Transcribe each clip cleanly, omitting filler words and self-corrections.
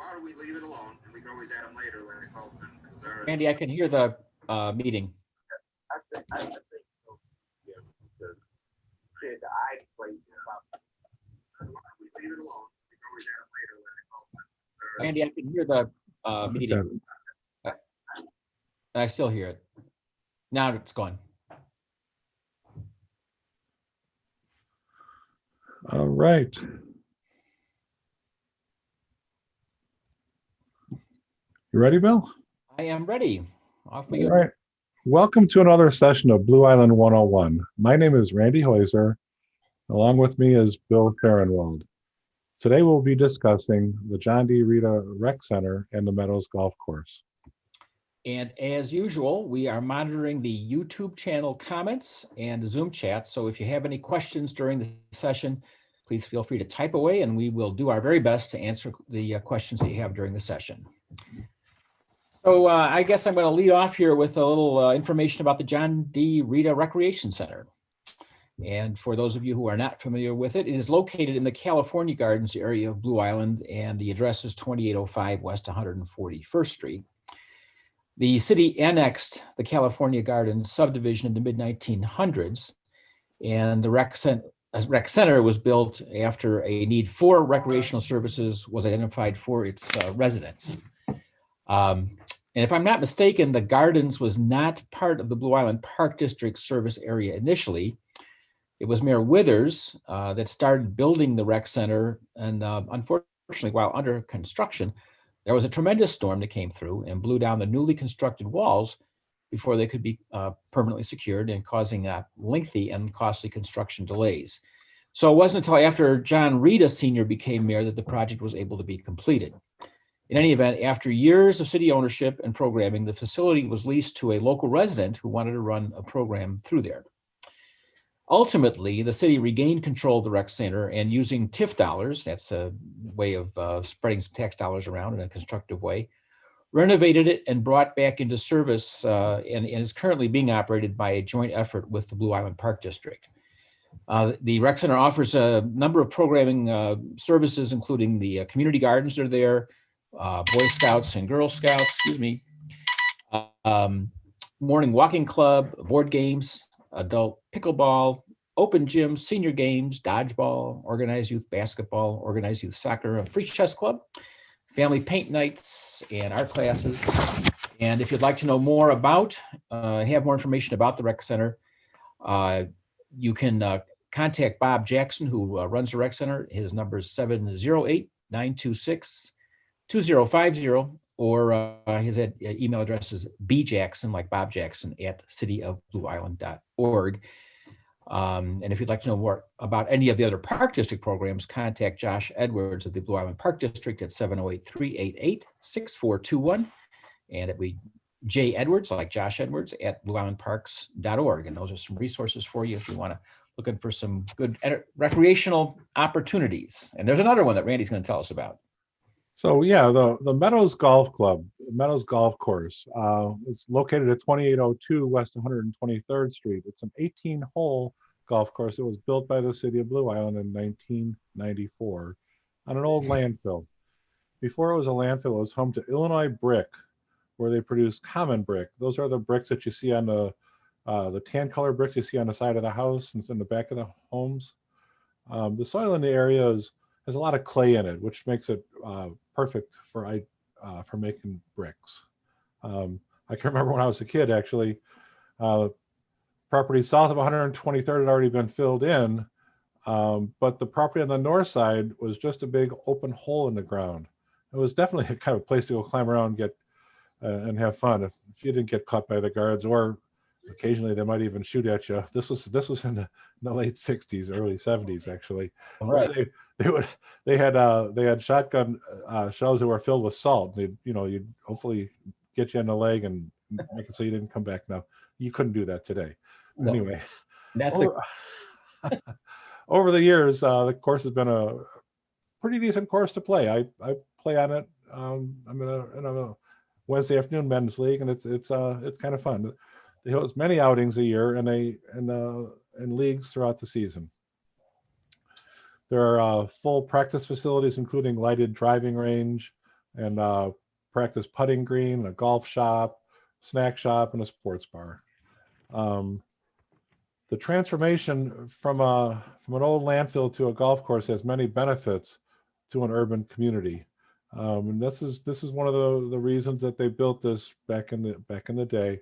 why don't we leave it alone and we can always add them later, Larry Feldman. Randy, I can hear the meeting. I think so. Yeah, just to create the eye plate. Why don't we leave it alone? We can always add them later, Larry Feldman. Randy, I can hear the meeting. I still hear it. Now it's gone. All right. You ready, Bill? I am ready. Off we All go. right. Welcome to another session of Blue Island 101. My name is Randy Heuser. Along with me is Bill Farrenwald. Today we'll be discussing the John D. Rita Rec Center and the Meadows Golf Course. And as usual, we are monitoring the YouTube channel comments and Zoom chat. So if you have any questions during the session, please feel free to type away and we will do our very best to answer the questions that you have during the session. So I guess I'm going to lead off here with a little information about the John D. Rita Recreation Center. And for those of you who are not familiar with it, it is located in the California Gardens area of Blue Island, and the address is 2805 West 141st Street. The city annexed the California Gardens subdivision in the mid-1900s, and the rec center was built after a need for recreational services was identified for its residents. And if I'm not mistaken, the Gardens was not part of the Blue Island Park District service area initially. It was Mayor Withers that started building the rec center, and unfortunately, while under construction, there was a tremendous storm that came through and blew down the newly constructed walls before they could be permanently secured, and causing lengthy and costly construction delays. So it wasn't until after John Rita Sr. became mayor that the project was able to be completed. In any event, after years of city ownership and programming, the facility was leased to a local resident who wanted to run a program through there. Ultimately, the city regained control of the rec center, and using TIF dollars, that's a way of spreading some tax dollars around in a constructive way, renovated it and brought back into service and is currently being operated by a joint effort with the Blue Island Park District. The rec center offers a number of programming services, including the community gardens that are there, Boy Scouts and Girl Scouts, morning walking club, board games, adult pickleball, open gym, senior games, dodgeball, organized youth basketball, organized youth soccer, a free chess club, family paint nights, and art classes. And if you'd like to know more about, have more information about the rec center, you can contact Bob Jackson, who runs the rec center. His number is 708-926-2050, or his email address is bjackson, like Bob Jackson, at cityofblueisland.org. And if you'd like to know more about any of the other Park District programs, contact Josh Edwards of the Blue Island Park District at 708-388-6421. And it would be J. Edwards, like Josh Edwards, at blueislandparks.org. And those are some resources for you if you want to looking for some good recreational opportunities. And there's another one that Randy's going to tell us about. So yeah, the Meadows Golf Club, Meadows Golf Course, is located at 2802 West 123rd Street. It's an 18-hole golf course that was built by the city of Blue Island in 1994 on an old landfill. Before it was a landfill, it was home to Illinois Brick, where they produce common brick. Those are the bricks that you see on the tan color bricks you see on the side of the house and in the back of the homes. The soil in the area has a lot of clay in it, which makes it perfect for making bricks. I can remember when I was a kid, actually, property south of 123rd had already been filled in, but the property on the north side was just a big open hole in the ground. It was definitely a kind of place to go climb around and get and have fun if you didn't get caught by the guards, or occasionally they might even shoot at you. This was in the late 60s, early 70s, actually. All right. They had shotgun shells that were filled with salt. You'd hopefully get you in the leg and make it so you didn't come back. Now you couldn't do that today. No. Anyway, over the years, the course has been a pretty decent course to play. I play on it. I'm in a Wednesday afternoon men's league, and it's kind of fun. They host many outings a year, and in leagues throughout the season. There are full practice facilities, including lighted driving range, and practice putting green, a golf shop, snack shop, and a sports bar. The transformation from an old landfill to a golf course has many benefits to an urban community. And this is one of the reasons that they built this back in the day.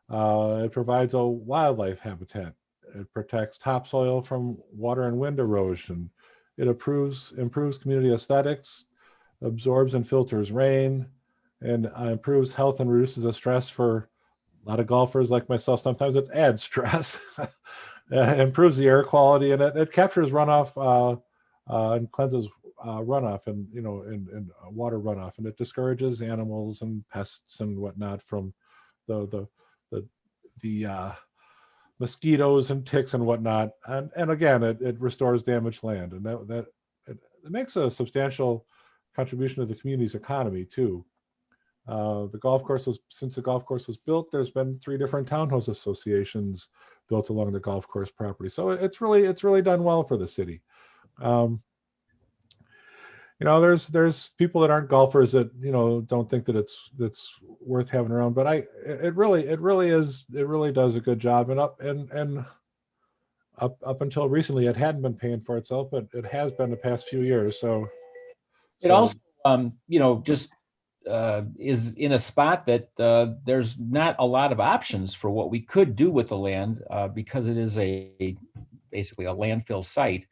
It provides a wildlife habitat. It protects topsoil from water and wind erosion. It improves community aesthetics, absorbs and filters rain, and improves health and reduces the stress for a lot of golfers like myself. Sometimes it adds stress. Improves the air quality, and it captures runoff and cleanses runoff and and water runoff, and it discourages animals and pests and whatnot from the mosquitoes and ticks and whatnot. And again, it restores damaged land, and it makes a substantial contribution to the community's economy too. Since the golf course was built, there's been 3 different townhouse associations built along the golf course property. So it's really done well for the city. There's people that aren't golfers that don't think that it's worth having around, but it really does a good job. And up until recently, it hadn't been paying for itself, but it has been the past few years. So It also, just is in a spot that there's not a lot of options for what we could do with the land because it is basically a landfill site.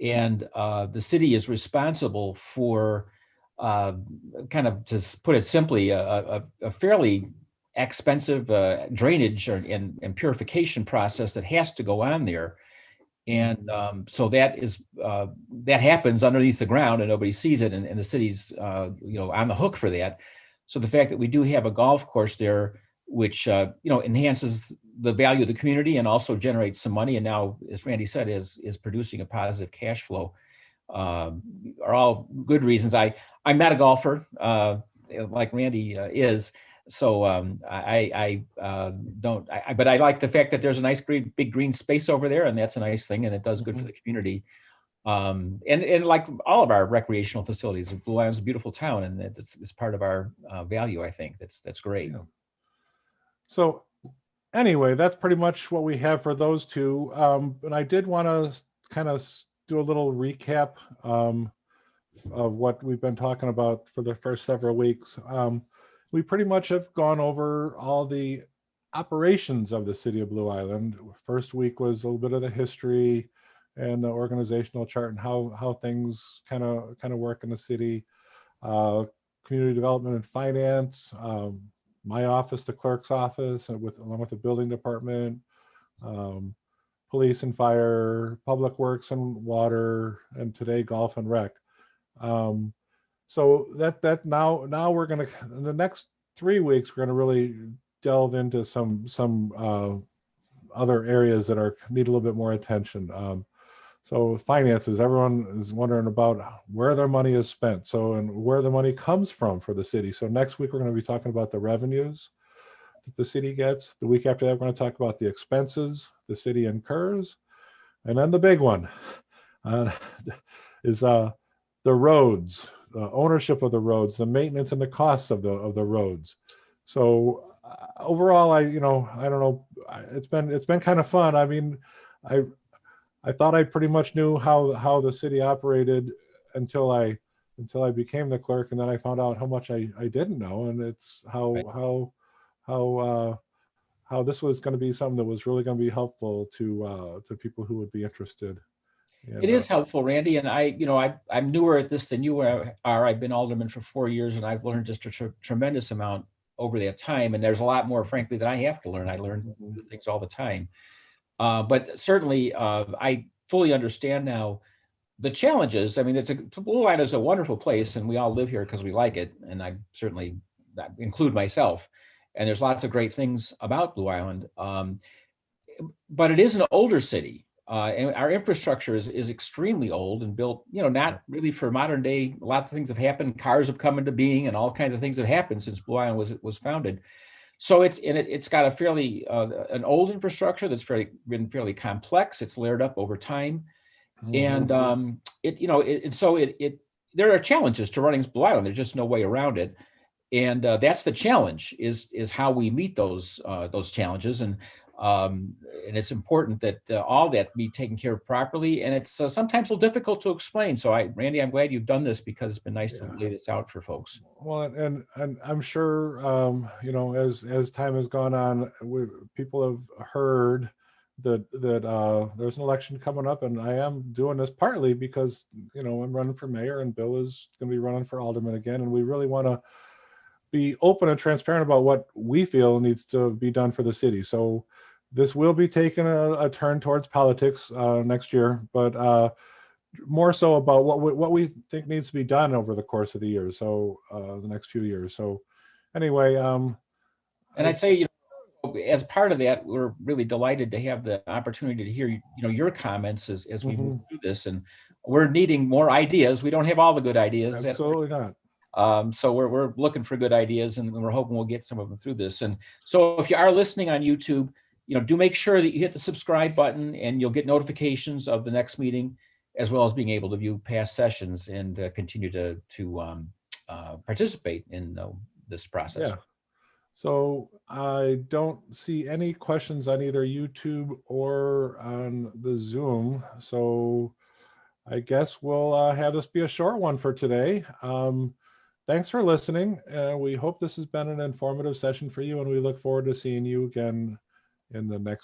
And the city is responsible for kind of, to put it simply, a fairly expensive drainage and purification process that has to go on there. And so that happens underneath the ground and nobody sees it, and the city's on the hook for that. So the fact that we do have a golf course there, which enhances the value of the community and also generates some money, and now, as Randy said, is producing a positive cash flow, are all good reasons. I'm not a golfer like Randy is. So but I like the fact that there's a nice big green space over there, and that's a nice thing, and it does good for the community. And like all of our recreational facilities, Blue Island's a beautiful town, and it's part of our value. I think that's great. Yeah. So anyway, that's pretty much what we have for those two. And I did want to kind of do a little recap of what we've been talking about for the first several weeks. We pretty much have gone over all the operations of the city of Blue Island. First week was a little bit of the history and the organizational chart and how things kind of work in the city. Community development and finance, my office, the clerk's office, and along with the building department, police and fire, public works and water, and today golf and rec. So that now we're gonna, in the next 3 weeks, we're gonna really delve into some other areas that need a little bit more attention. So finances, everyone is wondering about where their money is spent. So, and where the money comes from for the city. So next week, we're going to be talking about the revenues that the city gets. The week after that, we're going to talk about the expenses the city incurs. And then the big one is the roads, the ownership of the roads, the maintenance and the costs of the roads. So overall, I don't know, it's been kind of fun. I mean, I thought I pretty much knew how the city operated until I became the clerk, and then I found out how much I didn't know, and it's how this was going to be something that was really going to be helpful to people who would be interested. And, it is helpful, Randy, and I'm newer at this than you are. I've been alderman for 4 years, and I've learned just a tremendous amount over that time. And there's a lot more, frankly, that I have to learn. I learn new things all the time. But certainly, I fully understand now the challenges. I mean, Blue Island is a wonderful place, and we all live here because we like it. And I certainly include myself. And there's lots of great things about Blue Island. But it is an older city. And our infrastructure is extremely old and built, not really for modern day. Lots of things have happened. Cars have come into being, and all kinds of things have happened since Blue Island was founded. So it's got a fairly an old infrastructure that's been fairly complex. It's layered up over time, and there are challenges to running Blue Island. There's just no way around it. And that's the challenge is how we meet those challenges. And it's important that all that be taken care of properly. And it's sometimes a little difficult to explain. So Randy, I'm glad you've done this because it's been nice to lay this out for folks. Well, and I'm sure, as time has gone on, people have heard that there's an election coming up, and I am doing this partly because, I'm running for mayor and Bill is going to be running for alderman again. And we really want to be open and transparent about what we feel needs to be done for the city. So this will be taking a turn towards politics next year, but more so about what we think needs to be done over the course of the year. So the next few years. So anyway, and I'd say, as part of that, we're really delighted to have the opportunity to hear, your comments as we move through this, and we're needing more ideas. We don't have all the good ideas. Absolutely not. So we're looking for good ideas, and we're hoping we'll get some of them through this. And so if you are listening on YouTube, do make sure that you hit the subscribe button, and you'll get notifications of the next meeting, as well as being able to view past sessions and continue to participate in this process. Yeah. So I don't see any questions on either YouTube or on the Zoom. So I guess we'll have this be a short one for today. Thanks for listening. We hope this has been an informative session for you, and we look forward to seeing you again in the next